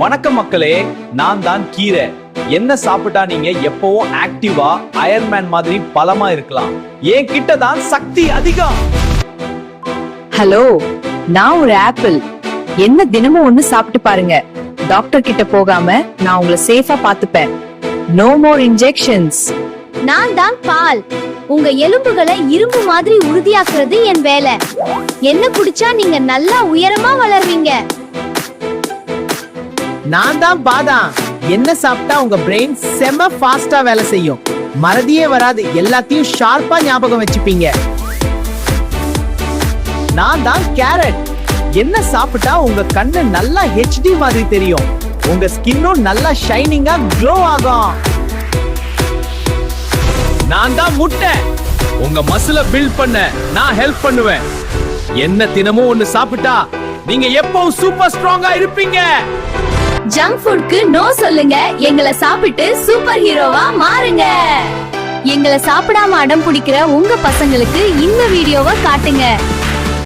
வணக்கம் மக்களே, நான் தான் கீரை. என்ன சாப்பிட்டா நீங்க எப்பவும் ஆக்டிவா அயர்மேன் மாதிரி பலமா இருக்கலாம்? என் கிட்ட தான் சக்தி அதிகம். ஹலோ, நான் ஒரு ஆப்பிள். என்ன தினமும் ஒண்ணு சாப்பிட்டு பாருங்க. டாக்டர் கிட்ட போகாம நான் உங்களை சேஃபா பாத்துப்பேன். No more injections. நான் தான் பால். உங்க எலும்புகளை இரும்பு மாதிரி உறுதியாக்குறது என் வேலை. என்ன குடிச்சா நீங்க நல்லா உயரமா வளர்வீங்க. நான் தான் பாதாம். என்ன சாப்பிட்டா உங்க பிரெயின் செம ஃபாஸ்டா வேலை செய்யும். மறதியே வராது, எல்லாத்தையும் ஷார்ப்பா ஞாபகம் வச்சுப்பீங்க. நான் தான் கேரட். என்ன சாப்பிட்டா உங்க கண்ணு நல்லா HD மாதிரி தெரியும். உங்க ஸ்கின்னும் நல்லா ஷைனிங்கா க்ளோ ஆகும். நான் தான் முட்டை. உங்க மசில பில்ட் பண்ண நான் ஹெல்ப் பண்ணுவேன். என்ன தினமும் ஒன்னு சாப்பிட்டா நீங்க எப்பவும் சூப்பர் ஸ்ட்ராங்கா இருப்பீங்க. ஜங்க் ஃபுட்க்கு நோ சொல்லுங்க. எங்களை சாப்பிட்டு சூப்பர் ஹீரோவா மாறுங்க. எங்களை சாப்பிடாம அடம் பிடிக்கிற உங்க பசங்களுக்கு இந்த வீடியோவை காட்டுங்க.